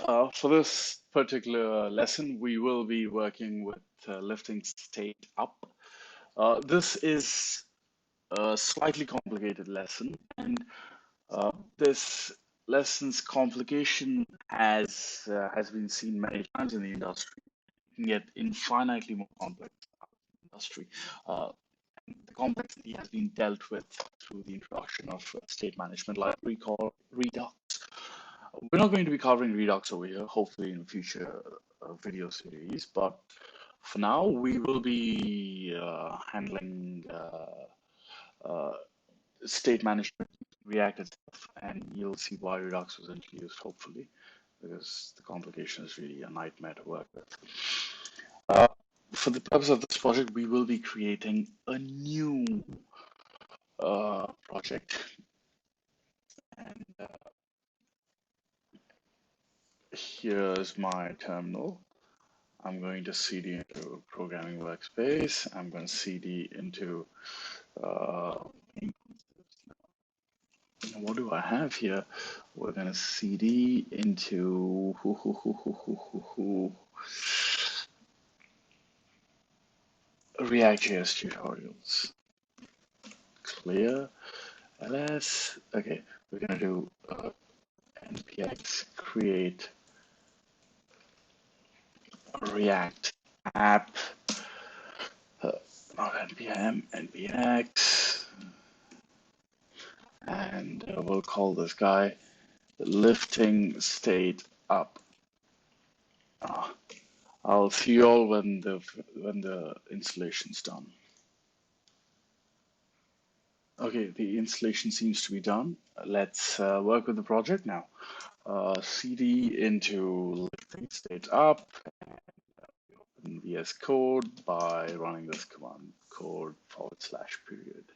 For this particular lesson, we will be working with lifting state up. This is a slightly complicated lesson, and this lesson's complication has been seen many times in the industry. It can get infinitely more complex in the industry. Uh, the complexity has been dealt with through the introduction of state management library called Redux. We're not going to be covering Redux over here, hopefully in future video series, but for now we will be handling uh, state management, React itself, and you'll see why Redux was introduced, hopefully, because the complication is really a nightmare to work with. Uh, for the purpose of this project, we will be creating a new project, and here's my terminal. I'm going to cd into programming workspace. I'm going to cd into what do I have here? We're going to cd into React.js tutorials. Clear ls. Okay, we're going to do npx create React app. Not npm, npx, and we'll call this guy lifting state up. I'll see you all when the installation's done. Okay, the installation seems to be done. Let's work with the project now. cd into lifting state up, and VS Code by running this command, code/period.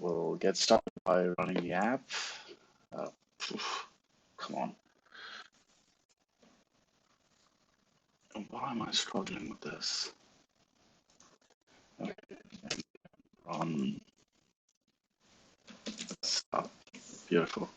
We'll get started by running the app. Come on. Why am I struggling with this? Okay. Run. Stop. Beautiful.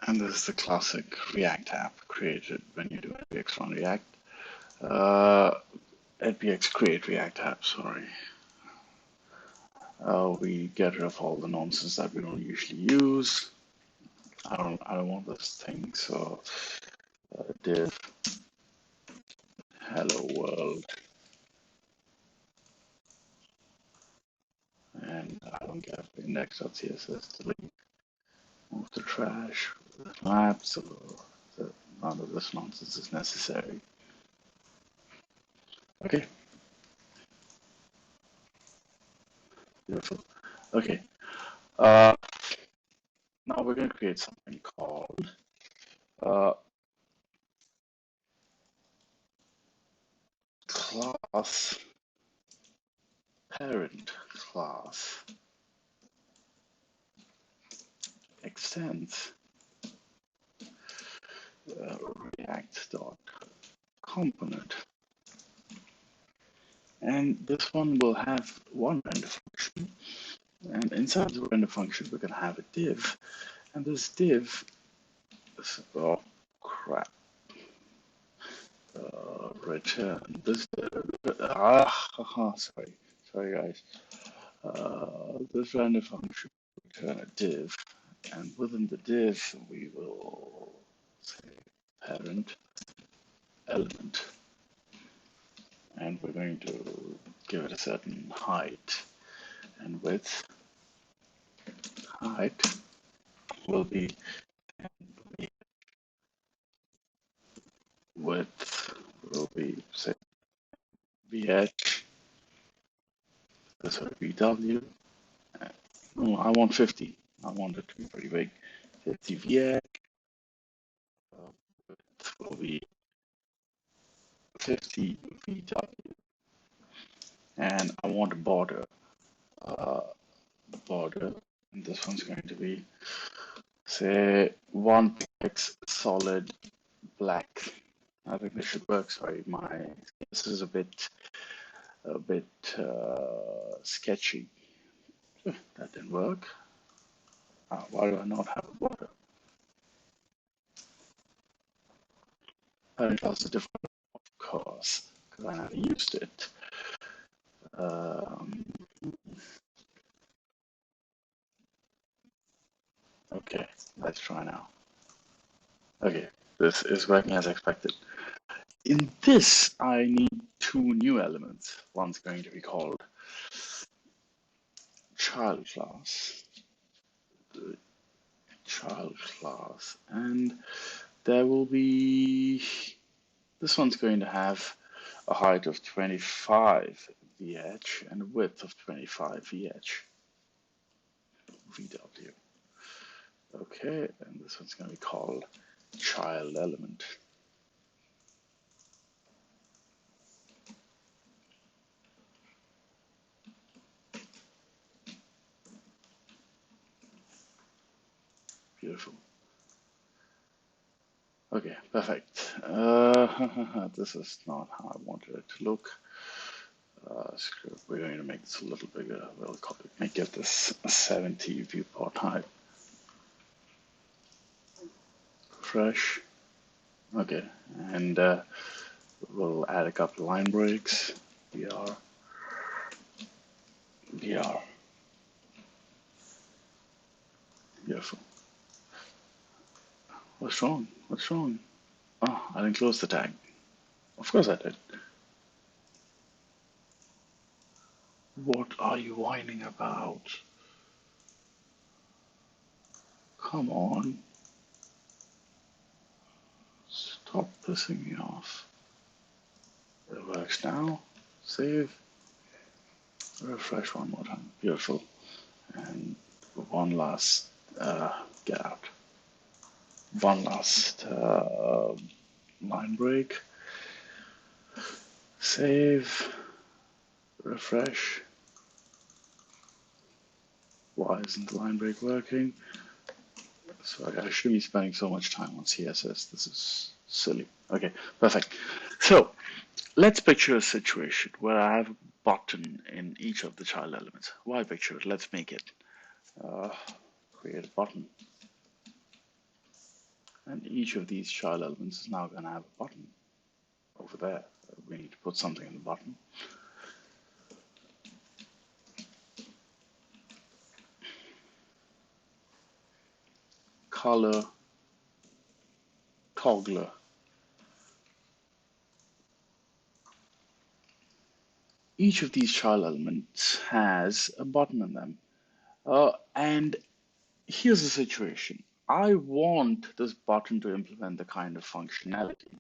And this is the classic React app created when you do npx run React. npx create React app, sorry. We get rid of all the nonsense that we don't usually use. I don't want this thing, so div hello world, and I don't get index.css delete, move the trash, map, so none of this nonsense is necessary. Okay. Beautiful. Okay. Now we're going to create something called class parent class extends react.component, and this one will have one render function, and inside the render function we're going to have a div, and this div is, oh crap, return this sorry guys, this render function will return a div, and within the div we will say parent element, and we're going to give it a certain height and width. Height will be width will be, say, vh, this will be w. No, I want 50. I want it to be pretty big. 50 vh. Width will be 50 vw, and I want a border. The border, and this one's going to be, say, 1px solid black. I think this should work. Sorry, this is a bit sketchy. That didn't work. Why do I not have a border? Parent class is different, of course, because I haven't used it. Um, okay, let's try now. Okay, this is working as expected. In this, I need two new elements. One's going to be called child class, the child class, and there will be, this one's going to have a height of 25 VH and a width of 25 VH, VW. Okay, and this one's going to be called child element. Beautiful. Okay, perfect. This is not how I wanted it to look. We're going to make this a little bigger. We'll make it this 70 viewport height. Fresh. Okay, and we'll add a couple of line breaks. BR. BR. Beautiful. What's wrong? What's wrong? Oh, I didn't close the tag. Of course I did. What are you whining about? Come on. Stop pissing me off. It works now. Save. Refresh one more time. Beautiful. And one last get out. One last line break. Save. Refresh. Why isn't the line break working? So I shouldn't be spending so much time on CSS. This is silly. Okay, perfect. So let's picture a situation where I have a button in each of the child elements. Why picture it? Let's make it. Create a button. And each of these child elements is now going to have a button over there. We need to put something in the button. Color toggler. Each of these child elements has a button in them. And here's the situation. I want this button to implement the kind of functionality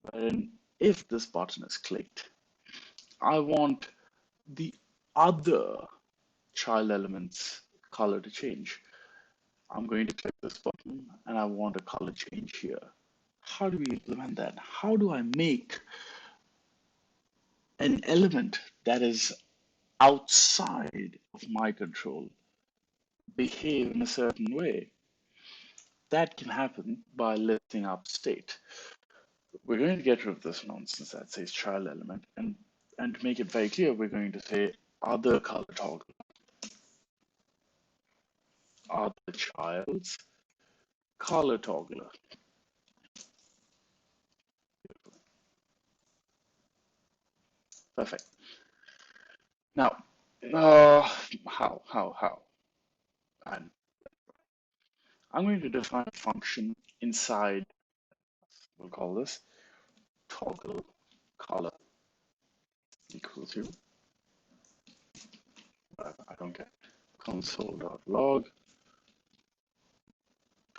wherein if this button is clicked, I want the other child element's color to change. I'm going to click this button and I want a color change here. How do we implement that? How do I make an element that is outside of my control behave in a certain way? That can happen by lifting up state. We're going to get rid of this nonsense that says child element, and to make it very clear, we're going to say other color toggle, other child's color toggler. Perfect. Now, how? And I'm going to define a function inside, we'll call this toggle color equal to, I don't get, console.log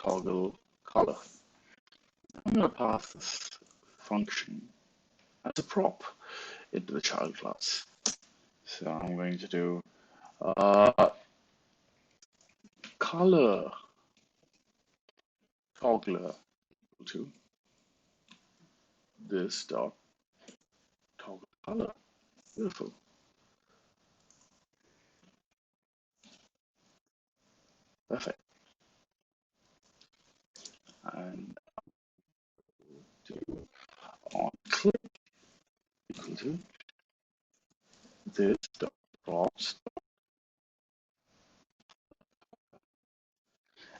toggle color. I'm going to pass this function as a prop into the child class. So I'm going to do color toggler equal to this dot toggle color. Beautiful. Perfect. And do on click equal to this dot props,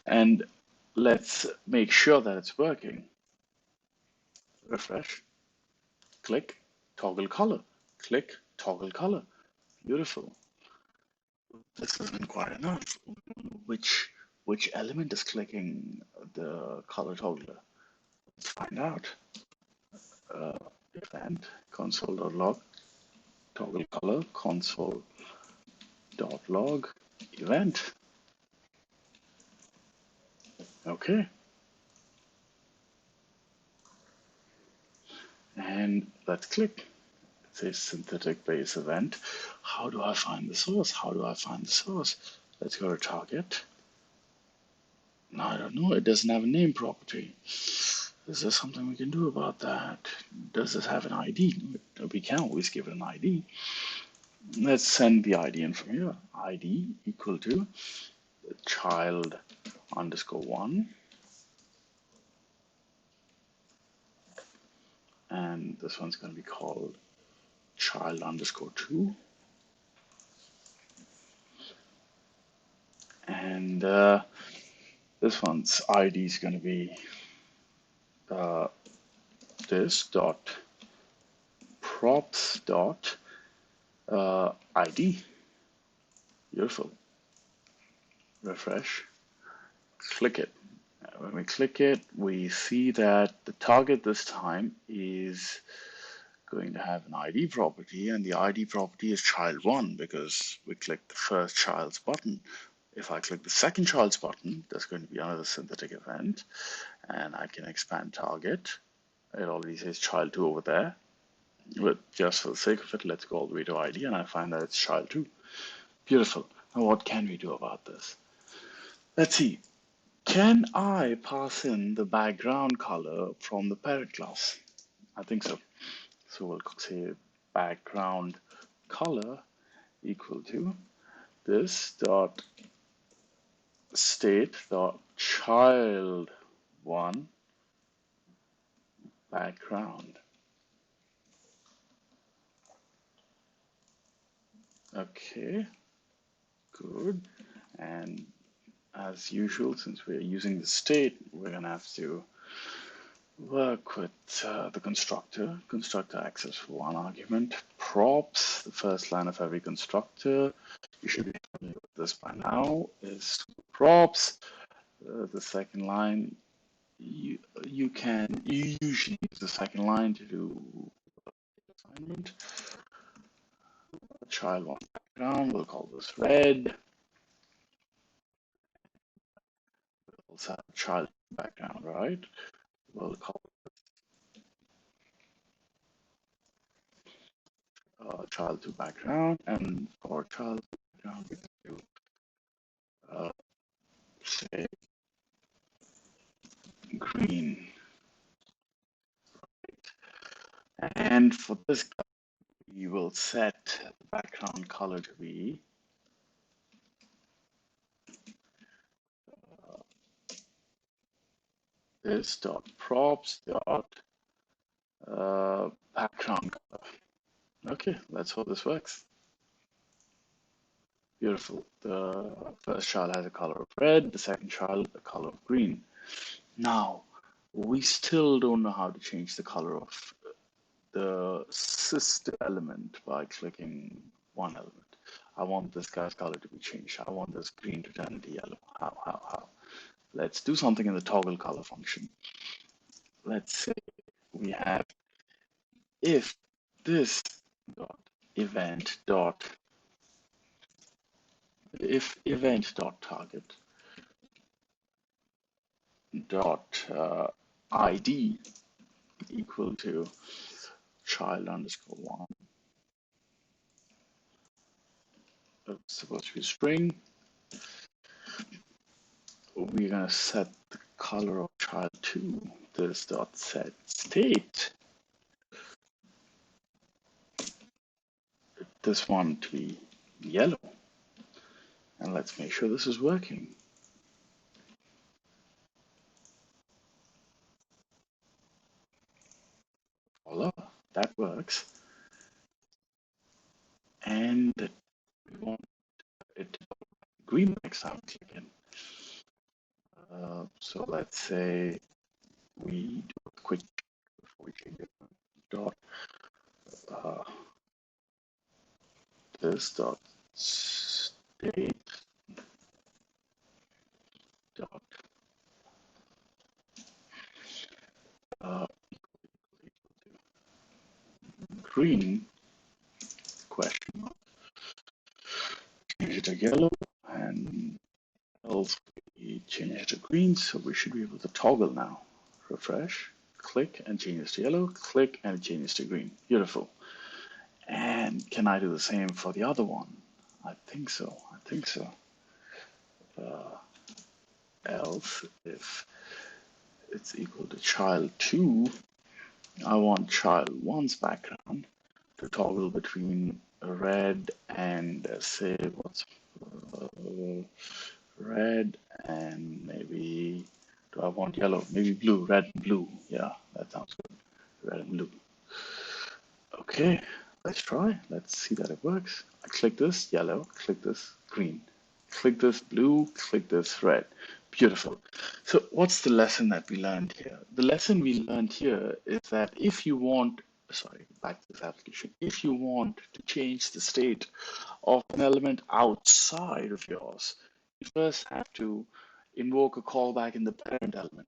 and let's make sure that it's working. Refresh, click, toggle color, click, toggle color. Beautiful. This isn't quite enough. Which element is clicking the color toggler? Let's find out. Uh, Event console.log toggle color console.log event. Okay. And let's click. It says synthetic base event. How do I find the source? How do I find the source? Let's go to target. No, I don't know. It doesn't have a name property. Is there something we can do about that? Does this have an ID? We can always give it an ID. Let's send the ID in from here. ID equal to child underscore one. And this one's going to be called child underscore two. And this one's ID is going to be this dot props dot ID. Beautiful. Refresh. Click it. When we click it, we see that the target this time is going to have an ID property, and the ID property is child1 because we clicked the first child's button. If I click the second child's button, there's going to be another synthetic event, and I can expand target. It already says child2 over there, but just for the sake of it, let's go all the way to ID, and I find that it's child2. Beautiful. Now what can we do about this? Let's see. Can I pass in the background color from the parent class? I think so. So we'll say background color equal to this dot state dot child one background. Okay, good. And as usual, since we're using the state, we're gonna have to work with the constructor. Constructor access for one argument. Props, the first line of every constructor. You should be familiar with this by now, is props. The second line, you usually use the second line to do assignment. Child one background, we'll call this red. We'll also have child background, right? We'll call child to background, and for child background, we can do say green. And for this, we will set the background color to be this dot props dot background color. Okay, let's hope this works. Beautiful. The first child has a color of red, the second child a color of green. Now, we still don't know how to change the color of the sister element by clicking one element. I want this guy's color to be changed. I want this green to turn into yellow. How? Let's do something in the toggle color function. Let's say we have if this dot event dot if event dot target dot ID equal to child underscore one. It's supposed to be a string. We're gonna set the color of child two. This dot set state. This one to be yellow. And let's make sure this is working. Voila, that works. And green the next time we click in. So let's say we do a quick before we change it. Dot uh, this dot state dot uh, green question mark. Change it to yellow, and else we change it to green. So we should be able to toggle now. Refresh, click and change it to yellow. Click and change it to green. Beautiful. And can I do the same for the other one? I think so. I think so. Else, if it's equal to child2, I want child1's background to toggle between red and say what's red and maybe, do I want yellow? Maybe blue, red and blue. Yeah, that sounds good. Red and blue. Okay, let's try. Let's see that it works. I click this yellow, click this green, click this blue, click this red. Beautiful. So what's the lesson that we learned here? The lesson we learned here is that if you want, sorry, back to this application, if you want to change the state of an element outside of yours, you first have to invoke a callback in the parent element.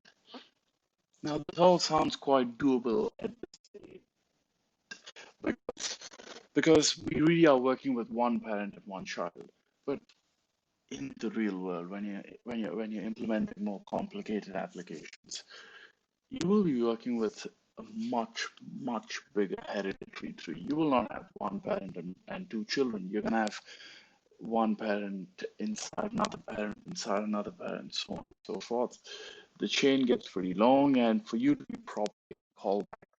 Now, this all sounds quite doable at this stage because we really are working with one parent and one child. But in the real world, when you're implementing more complicated applications, you will be working with a much bigger hereditary tree. You will not have one parent and two children. You're gonna have one parent inside another parent inside another parent, so on and so forth. The chain gets pretty long, and for you to be properly called back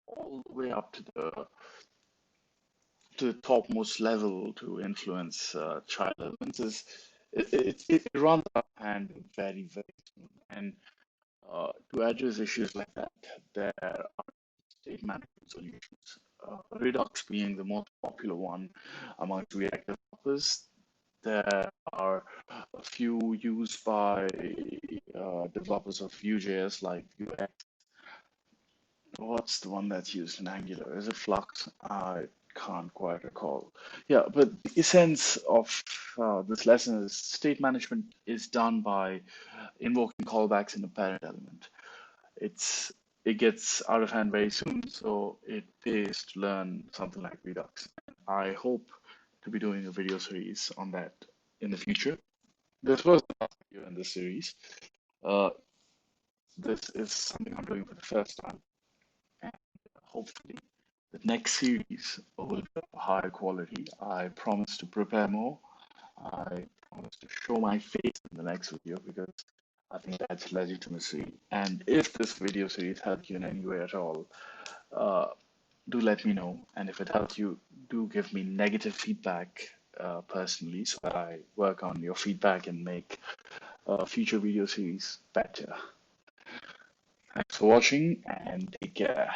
all the way up to the topmost level to influence child elements is it runs out of hand very soon. And to address issues like that, there are state management solutions. Redux being the most popular one amongst React developers. There are a few used by developers of Vue.js like Vuex. What's the one that's used in Angular? Is it Flux? I can't quite recall. Yeah, but the essence of this lesson is state management is done by invoking callbacks in the parent element. It gets out of hand very soon, so it pays to learn something like Redux. I hope to be doing a video series on that in the future. This was the last video in this series. Uh, this is something I'm doing for the first time, and hopefully the next series will be of higher quality. I promise to prepare more. I promise to show my face in the next video because I think that's legitimacy. And if this video series helped you in any way at all, uh, do let me know. And if it helped you, do give me negative feedback personally so that I work on your feedback and make future video series better. Thanks for watching and take care.